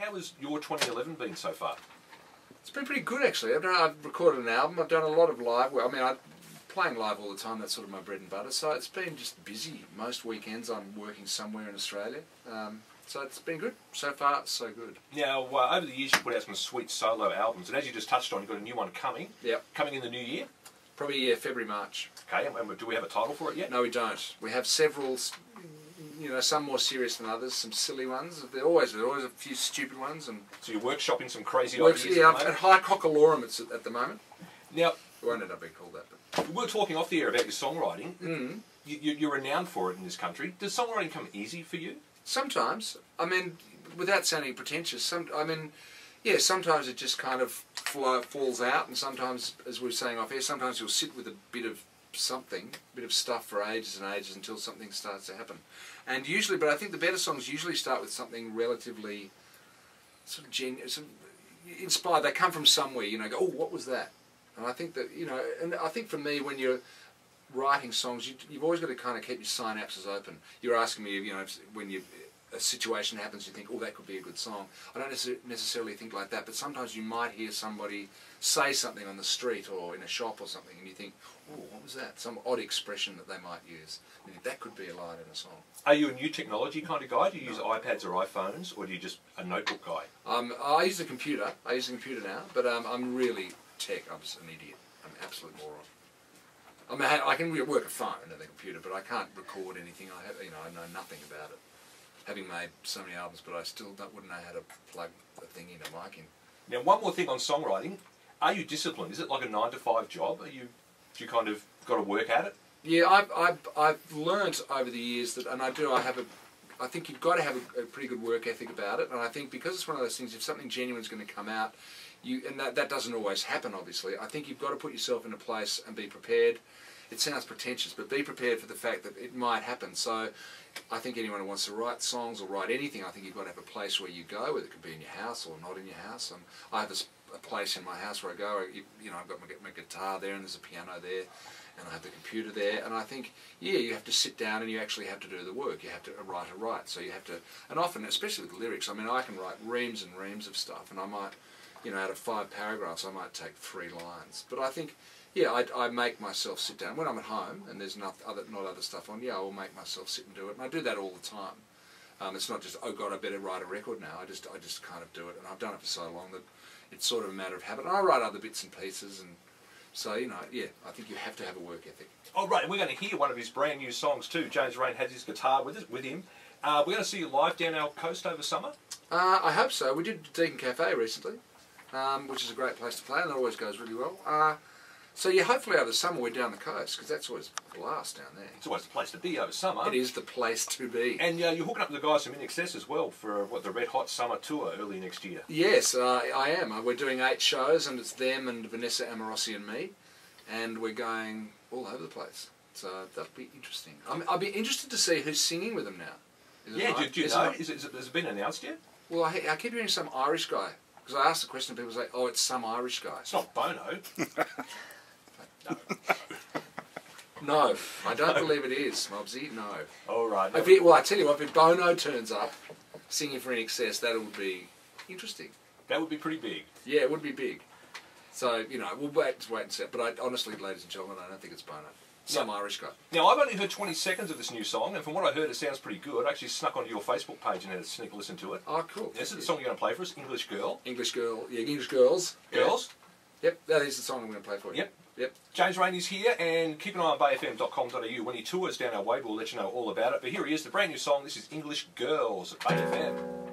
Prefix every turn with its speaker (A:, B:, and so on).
A: How has your 2011 been so far?
B: It's been pretty good actually. I've recorded an album. I've done a lot of live. I mean, I'm playing live all the time. That's sort of my bread and butter. So it's been just busy. Most weekends I'm working somewhere in Australia. So it's been good. So far, so good. Now,
A: over the years, you've put out some sweet solo albums, and as you just touched on, you've got a new one coming.
B: Yep.
A: Coming in the new year?
B: Probably, yeah, February, March.
A: Okay, and do we have a title for it yet?
B: No, we don't. We have several, you know, some more serious than others, some silly ones. There are always a few stupid ones. And
A: so you're workshopping some crazy ideas?
B: Yeah, at High Cockalorum at the moment.
A: Now,
B: it won't end up being called that. But.
A: We were talking off the air about your songwriting.
B: Mm.
A: You're renowned for it in this country. Does songwriting come easy for you?
B: Sometimes. I mean, without sounding pretentious, sometimes it just kind of falls out, and sometimes, as we were saying off air, sometimes you'll sit with a bit of something, a bit of stuff for ages and ages until something starts to happen. And usually, but I think the better songs usually start with something relatively sort of inspired. They come from somewhere, you know, go, oh, what was that? And I think that, you know, and I think for me, when you're writing songs, you've always got to kind of keep your synapses open. You're asking me, you know, when a situation happens, you think, oh, that could be a good song. I don't necessarily think like that, but sometimes you might hear somebody say something on the street or in a shop or something, and you think, oh, what was that? Some odd expression that they might use. You think, that could be a line in a song.
A: Are you a new technology kind of guy? Do you use iPads or iPhones, or do you just a notebook guy?
B: I use a computer. I use a computer now, but I'm really tech. I'm just an idiot. I'm an absolute moron. I mean, I can work a phone and a computer, but I can't record anything. I know nothing about it. Having made so many albums, but I still wouldn't know how to plug a thing in, a mic in.
A: Now, one more thing on songwriting. Are you disciplined? Is it like a 9-to-5 job? Do you kind of got to work at it?
B: Yeah, I've learnt over the years that, and I think you've got to have a pretty good work ethic about it, and I think because it's one of those things, if something genuine is going to come out, and that doesn't always happen, obviously, I think you've got to put yourself in a place and be prepared. It sounds pretentious, but be prepared for the fact that it might happen. So I think anyone who wants to write songs or write anything, I think you've got to have a place where you go, whether it could be in your house or not in your house. And I have a place in my house where I go, you know, I've got my guitar there and there's a piano there and I have the computer there. And I think, yeah, you have to sit down and you actually have to do the work. You have to write. So you have to, and often, especially with lyrics, I mean, I can write reams and reams of stuff and I might, you know, out of 5 paragraphs, I might take 3 lines. But I think, yeah, I make myself sit down. When I'm at home and there's not other stuff on, yeah, I will make myself sit and do it. And I do that all the time. It's not just, oh God, I better write a record now. I just kind of do it. And I've done it for so long that it's sort of a matter of habit. And I write other bits and pieces. And so, you know, yeah, I think you have to have a work ethic.
A: Oh, right. And we're going to hear one of his brand new songs too. James Reyne has his guitar with him. We're going to see you live down our coast over summer?
B: I hope so. We did Deacon Cafe recently, which is a great place to play, and it always goes really well. So yeah, hopefully over the summer we're down the coast, because that's always a blast down there.
A: It's always the place to be over summer.
B: It is the place to be.
A: And you're hooking up with the guys from INXS as well for the Red Hot Summer Tour early next year.
B: Yes, I am. We're doing 8 shows, and it's them and Vanessa Amorossi and me, and we're going all over the place. So that'll be interesting. I'll be interested to see who's singing with them now.
A: Yeah, do you know? Has it been announced yet?
B: Well, I keep hearing some Irish guy. Because I ask the question, and people say, oh, it's some Irish guy.
A: It's not Bono. No.
B: No, I don't believe it is, Mobsy, no.
A: All right.
B: Well, I tell you what, if Bono turns up singing for INXS, that would be interesting.
A: That would be pretty big.
B: Yeah, it would be big. So, you know, we'll wait and see. But honestly, ladies and gentlemen, I don't think it's Bono. Some Irish guy.
A: Now, I've only heard 20 seconds of this new song, and from what I heard, it sounds pretty good. I actually snuck onto your Facebook page and had a sneak listen to it.
B: Oh, cool.
A: This is the song you're going to play for us, English Girl.
B: English Girl, yeah, English Girls.
A: Girls?
B: Yeah. Yep, that is the song I'm going to play for you. Yep.
A: James Reyne is here, and keep an eye on bayfm.com.au. When he tours down our way, we'll let you know all about it. But here he is, the brand new song. This is English Girls at Bay FM.